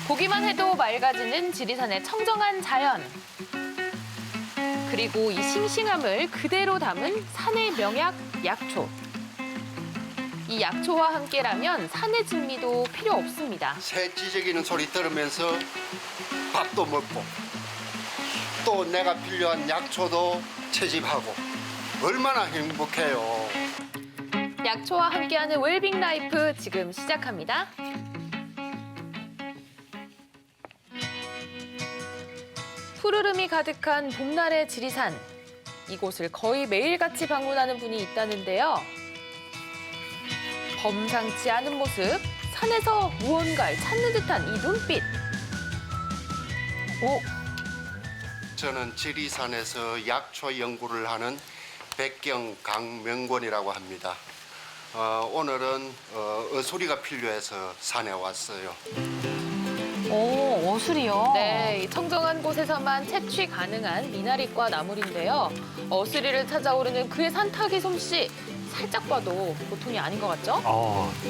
보기만 해도 맑아지는 지리산의 청정한 자연. 그리고 이 싱싱함을 그대로 담은 산의 명약 약초. 이 약초와 함께라면 산의 진미도 필요 없습니다. 새 찌저귀는 소리 들으면서 밥도 먹고 또 내가 필요한 약초도 채집하고 얼마나 행복해요. 약초와 함께하는 웰빙 라이프 지금 시작합니다. 푸르름이 가득한 봄날의 지리산. 이곳을 거의 매일같이 방문하는 분이 있다는데요. 범상치 않은 모습, 산에서 무언가를 찾는 듯한 이 눈빛. 저는 지리산에서 약초 연구를 하는 백경 강명권이라고 합니다. 오늘은 어수리가 필요해서 산에 왔어요. 오, 어술이요? 네, 이 청정한 곳에서만 채취 가능한 미나리과 나물인데요. 어수리를 찾아오르는 그의 산타기 솜씨. 살짝 봐도 보통이 아닌 것 같죠?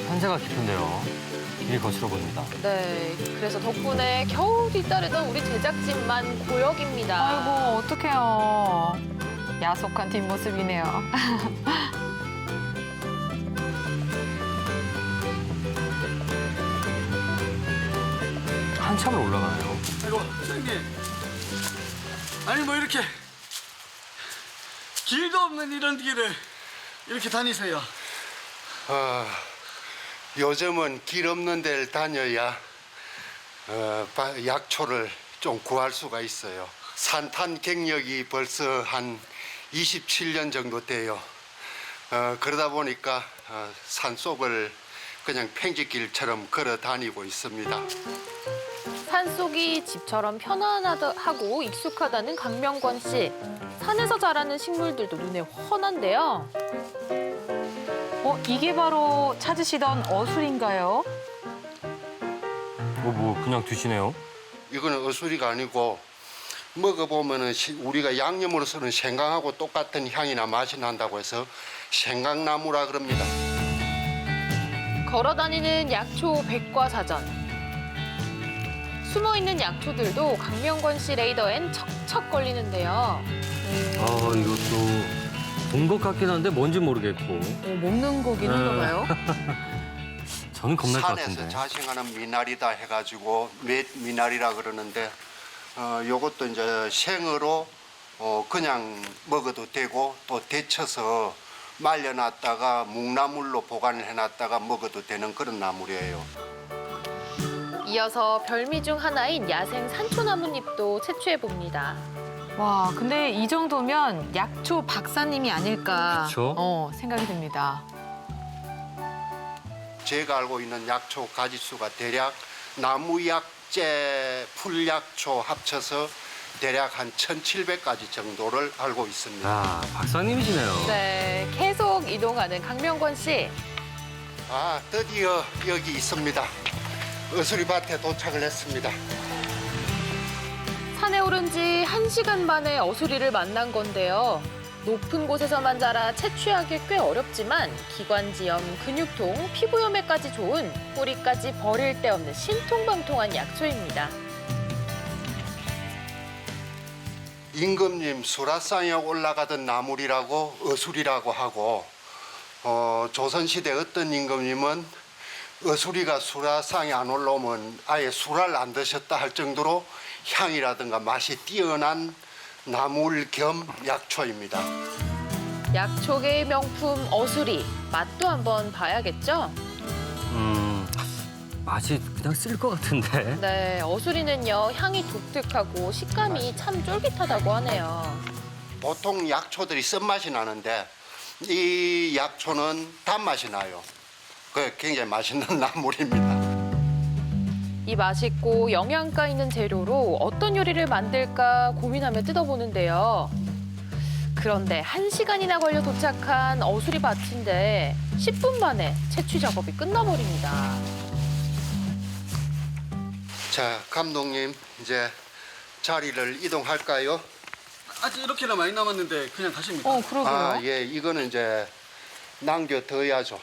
산세가 깊은데요. 이리 거칠어 보입니다. 네, 그래서 덕분에 겨우 뒤따르던 우리 제작진만 고역입니다. 아이고, 어떡해요. 야속한 뒷모습이네요. 한참을 올라가네요. 아이고, 선생님. 아니, 뭐 이렇게 길도 없는 이런 길을 이렇게 다니세요. 요즘은 길 없는 데를 다녀야 약초를 좀 구할 수가 있어요. 산탄 경력이 벌써 한 27년 정도 돼요. 그러다 보니까 산속을 그냥 팽지길처럼 걸어 다니고 있습니다. 산속이 집처럼 편안하고 익숙하다는 강명권 씨. 산에서 자라는 식물들도 눈에 훤한데요. 이게 바로 찾으시던 어술인가요? 뭐 그냥 드시네요. 이거는 어수리가 아니고 먹어보면은 우리가 양념으로서는 생강하고 똑같은 향이나 맛이 난다고 해서 생강나무라 그럽니다. 걸어다니는 약초 백과사전. 숨어있는 약초들도 강명권 씨 레이더엔 척척 걸리는데요. 이것도 본 것 같긴 한데 뭔지 모르겠고. 먹는 거긴 한가 봐요. 저는 겁날 것 산에서 같은데. 자생하는 미나리다 해가지고 미나리라 그러는데 요것도 이제 생으로 그냥 먹어도 되고 또 데쳐서 말려놨다가 묵나물로 보관을 해놨다가 먹어도 되는 그런 나물이에요. 이어서 별미 중 하나인 야생 산초나뭇잎도 채취해봅니다. 와, 근데 이 정도면 약초 박사님이 아닐까 그쵸? 생각이 듭니다. 제가 알고 있는 약초 가지수가 대략 나무약재, 풀약초 합쳐서 대략 한 1,700가지 정도를 알고 있습니다. 아, 박사님이시네요. 네, 계속 이동하는 강명권 씨. 드디어 여기 있습니다. 어수리밭에 도착을 했습니다. 산에 오른 지 1시간 만에 어수리를 만난 건데요. 높은 곳에서만 자라 채취하기 꽤 어렵지만 기관지염, 근육통, 피부염에까지 좋은 뿌리까지 버릴 데 없는 신통방통한 약초입니다. 임금님 수라상에 올라가던 나물이라고 어수리라고 하고 조선시대 어떤 임금님은 어수리가 수라상에 안 올라오면 아예 술을 안 드셨다 할 정도로 향이라든가 맛이 뛰어난 나물 겸 약초입니다. 약초계의 명품 어수리. 맛도 한번 봐야겠죠? 맛이 그냥 쓸 것 같은데. 네, 어수리는요 향이 독특하고 식감이 참 쫄깃하다고 하네요. 보통 약초들이 쓴맛이 나는데 이 약초는 단맛이 나요. 그 굉장히 맛있는 나물입니다. 이 맛있고 영양가 있는 재료로 어떤 요리를 만들까 고민하며 뜯어보는데요. 그런데 1시간이나 걸려 도착한 어수리 밭인데 10분 만에 채취 작업이 끝나버립니다. 자, 감독님 이제 자리를 이동할까요? 아직 이렇게나 많이 남았는데 그냥 가십니까? 그러게요. 예, 이거는 이제 남겨둬야죠.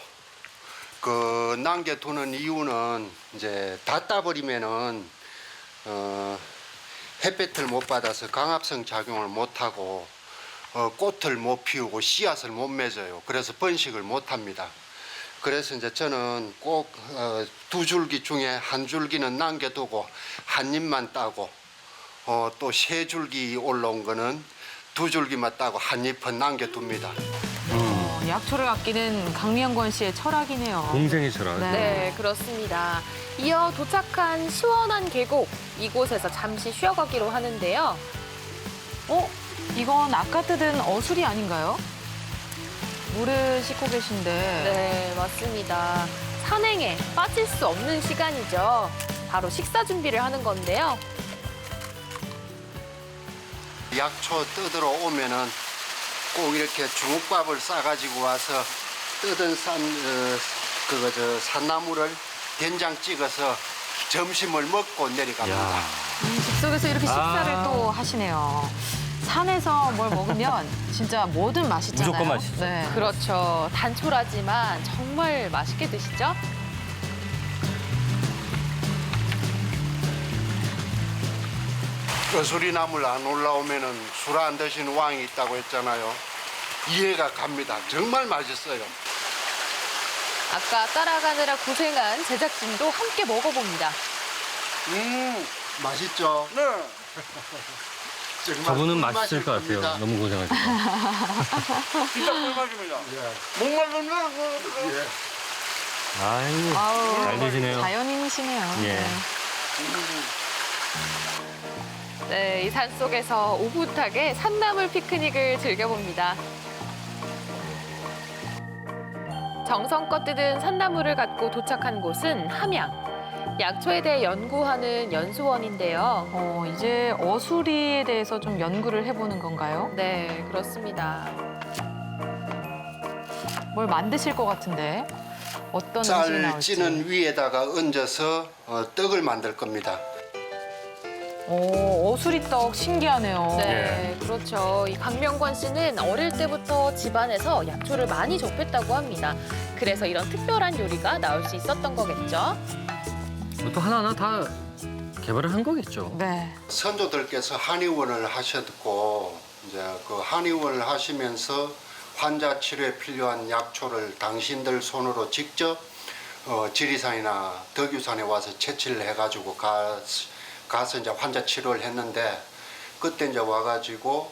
그 남겨두는 이유는 이제 다 따버리면은 햇볕을 못 받아서 강압성 작용을 못 하고 꽃을 못 피우고 씨앗을 못 맺어요. 그래서 번식을 못 합니다. 그래서 이제 저는 꼭 두 줄기 중에 한 줄기는 남겨두고 한 잎만 따고 또 세 줄기 올라온 거는 두 줄기만 따고 한 잎은 남겨둡니다. 약초를 아끼는 강명권 씨의 철학이네요. 동생의 철학. 네. 네, 그렇습니다. 이어 도착한 시원한 계곡, 이곳에서 잠시 쉬어가기로 하는데요. 이건 아까 뜯은 어수리 아닌가요? 물을 씻고 계신데. 네, 맞습니다. 산행에 빠질 수 없는 시간이죠. 바로 식사 준비를 하는 건데요. 약초 뜯으러 오면은 꼭 이렇게 주먹밥을 싸가지고 와서 뜯은 산나물을 된장 찍어서 점심을 먹고 내려갑니다. 야. 즉석에서 이렇게 식사를 아. 또 하시네요. 산에서 뭘 먹으면 진짜 뭐든 맛있잖아요. 무조건 맛있죠. 네. 그렇죠. 단촐하지만 정말 맛있게 드시죠? 어수리나물 안 올라오면은 술 안 드시는 왕이 있다고 했잖아요. 이해가 갑니다. 정말 맛있어요. 아까 따라가느라 고생한 제작진도 함께 먹어봅니다. 맛있죠? 네. 정말 저분은 꿀맛일 맛있을 것 같아요. 겁니다. 너무 고생하시고. 진짜 꿀맛입니다. 예. 목말르면 예. 아이고, 아우, 잘 드시네요. 자연인이시네요. 예. 네. 네, 이 산속에서 오붓하게 산나물 피크닉을 즐겨봅니다. 정성껏 뜯은 산나물을 갖고 도착한 곳은 함양. 약초에 대해 연구하는 연수원인데요. 이제 어수리에 대해서 좀 연구를 해보는 건가요? 네, 그렇습니다. 뭘 만드실 것 같은데 어떤 음식이 쌀 나올지. 찌는 위에다가 얹어서 떡을 만들 겁니다. 어수리떡 신기하네요. 네, 그렇죠. 이 강명권 씨는 어릴 때부터 집안에서 약초를 많이 접했다고 합니다. 그래서 이런 특별한 요리가 나올 수 있었던 거겠죠. 또 하나하나 다 개발을 한 거겠죠. 네. 선조들께서 한의원을 하셨고 이제 그 한의원을 하시면서 환자 치료에 필요한 약초를 당신들 손으로 직접 지리산이나 덕유산에 와서 채취를 해가지고 가서 이제 환자 치료를 했는데 그때 이제 와가지고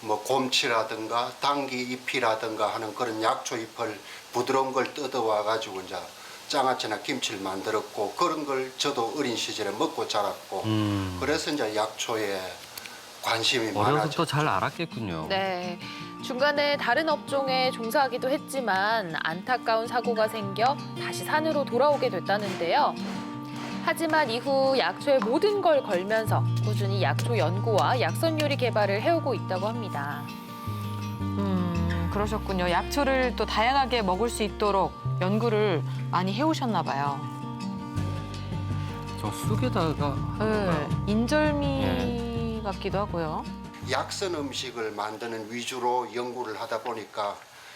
뭐 곰치라든가 당귀 잎이라든가 하는 그런 약초 잎을 부드러운 걸 뜯어 와가지고 이제 장아찌나 김치를 만들었고 그런 걸 저도 어린 시절에 먹고 자랐고 그래서 이제 약초에 관심이 많아졌죠. 어려서부터 잘 알았겠군요. 네, 중간에 다른 업종에 종사하기도 했지만 안타까운 사고가 생겨 다시 산으로 돌아오게 됐다는데요. 하지만 이후 약초의 모든 걸 걸면서 꾸준히 약초 연구와 약선 요리 개발을 해오고 있다고 합니다. 그러셨군요. 약초를 또 다양하게 먹을 수 있도록 연구를 많이 해오셨나 봐요. 저 쑥에다가 네. 인절미 같기도 하고요. 약선 음식을 만드는 위주로 연구를 하다 보니까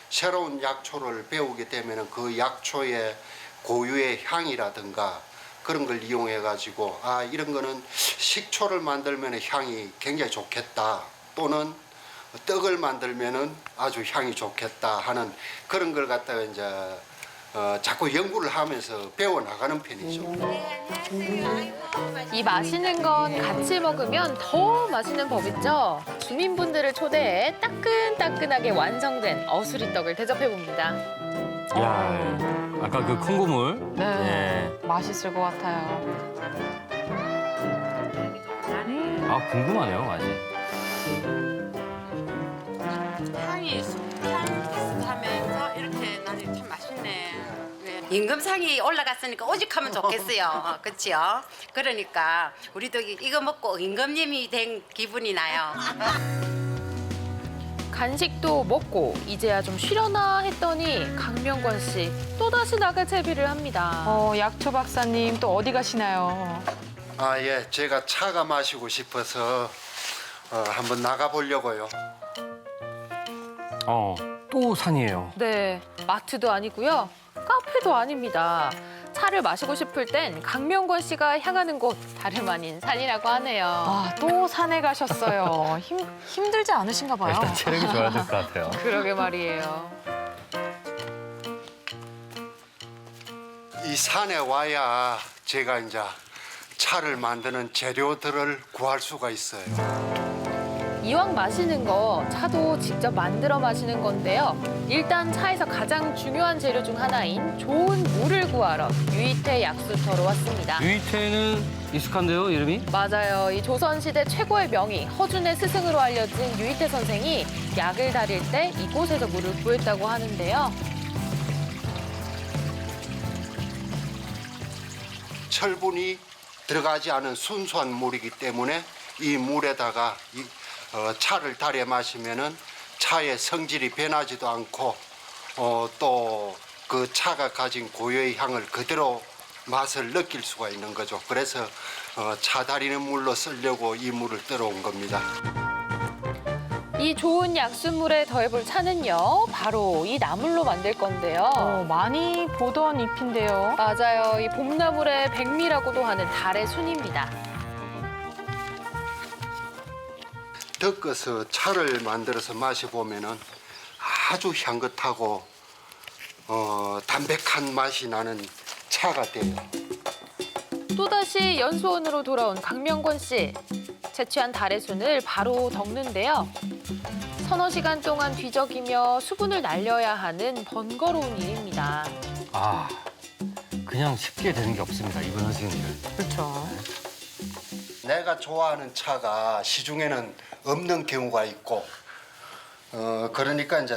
새로운 약초를 배우게 되면 그 약초의 고유의 향이라든가 그런 걸 이용해 가지고 아 이런 거는 식초를 만들면 향이 굉장히 좋겠다 또는 떡을 만들면은 아주 향이 좋겠다 하는 그런 걸 갖다가 이제 자꾸 연구를 하면서 배워 나가는 편이죠. 이 맛있는 건 같이 먹으면 더 맛있는 법 있죠? 주민분들을 초대해 따끈따끈하게 완성된 어수리떡을 대접해봅니다. 야, 아까 그 콩고물. 네. 예. 맛있을 것 같아요. 아, 궁금하네요, 맛이. 향이 비슷하면서 이렇게 나니 참 맛있네. 임금상이 올라갔으니까 오직하면 좋겠어요. 그렇죠? 그러니까 우리도 이거 먹고 임금님이 된 기분이 나요. 간식도 먹고 이제야 좀 쉬려나 했더니 강명권 씨 또다시 나갈 채비를 합니다. 약초 박사님 또 어디 가시나요? 아 예, 제가 차가 마시고 싶어서 한번 나가 보려고요. 또 산이에요. 네, 마트도 아니고요. 카페 끝도 아닙니다. 차를 마시고 싶을 땐 강명권 씨가 향하는 곳 다름 아닌 산이라고 하네요. 아, 또 산에 가셨어요. 힘들지 않으신가 봐요. 일단 체력이 좋아야 될 것 같아요. 그러게 말이에요. 이 산에 와야 제가 이제 차를 만드는 재료들을 구할 수가 있어요. 이왕 마시는 거 차도 직접 만들어 마시는 건데요. 일단 차에서 가장 중요한 재료 중 하나인 좋은 물을 구하러 유이태 약수터로 왔습니다. 유이태는 익숙한데요, 이름이? 맞아요. 이 조선시대 최고의 명의 허준의 스승으로 알려진 유이태 선생이 약을 다릴 때 이곳에서 물을 구했다고 하는데요. 철분이 들어가지 않은 순수한 물이기 때문에 이 물에다가 차를 달여 마시면은 차의 성질이 변하지도 않고 또 그 차가 가진 고유의 향을 그대로 맛을 느낄 수가 있는 거죠. 그래서 차 달이는 물로 쓰려고 이 물을 들어온 겁니다. 이 좋은 약수물에 더해볼 차는요. 바로 이 나물로 만들 건데요. 많이 보던 잎인데요. 맞아요. 이 봄나물의 백미라고도 하는 달의 순입니다. 덕어서 차를 만들어서 마셔보면은 아주 향긋하고 담백한 맛이 나는 차가 돼요. 또다시 연수원으로 돌아온 강명권 씨. 채취한 달의 순을 바로 덕는데요. 서너 시간 동안 뒤적이며 수분을 날려야 하는 번거로운 일입니다. 아, 그냥 쉽게 되는 게 없습니다, 이번 선생님들. 그렇죠. 내가 좋아하는 차가 시중에는 없는 경우가 있고 그러니까 이제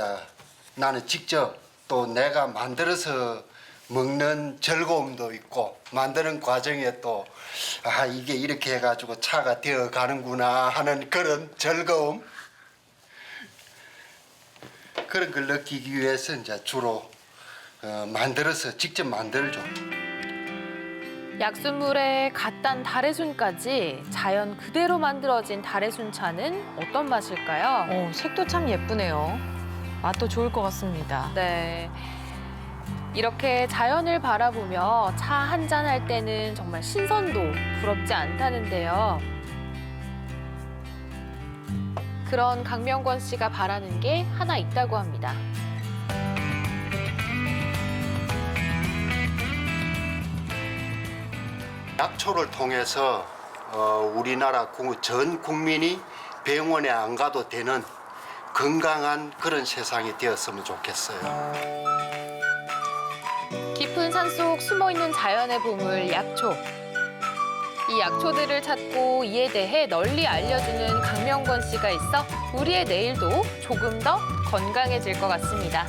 나는 직접 또 내가 만들어서 먹는 즐거움도 있고 만드는 과정에 또 이게 이렇게 해가지고 차가 되어 가는구나 하는 그런 즐거움 그런 걸 느끼기 위해서 이제 주로 만들어서 직접 만들죠. 약수물에 갓 단 달의 순까지 자연 그대로 만들어진 달의 순차는 어떤 맛일까요? 색도 참 예쁘네요. 맛도 좋을 것 같습니다. 네. 이렇게 자연을 바라보며 차 한 잔 할 때는 정말 신선도 부럽지 않다는데요. 그런 강명권 씨가 바라는 게 하나 있다고 합니다. 약초를 통해서 우리나라 전 국민이 병원에 안 가도 되는 건강한 그런 세상이 되었으면 좋겠어요. 깊은 산속 숨어있는 자연의 보물 약초. 이 약초들을 찾고 이에 대해 널리 알려주는 강명권 씨가 있어 우리의 내일도 조금 더 건강해질 것 같습니다.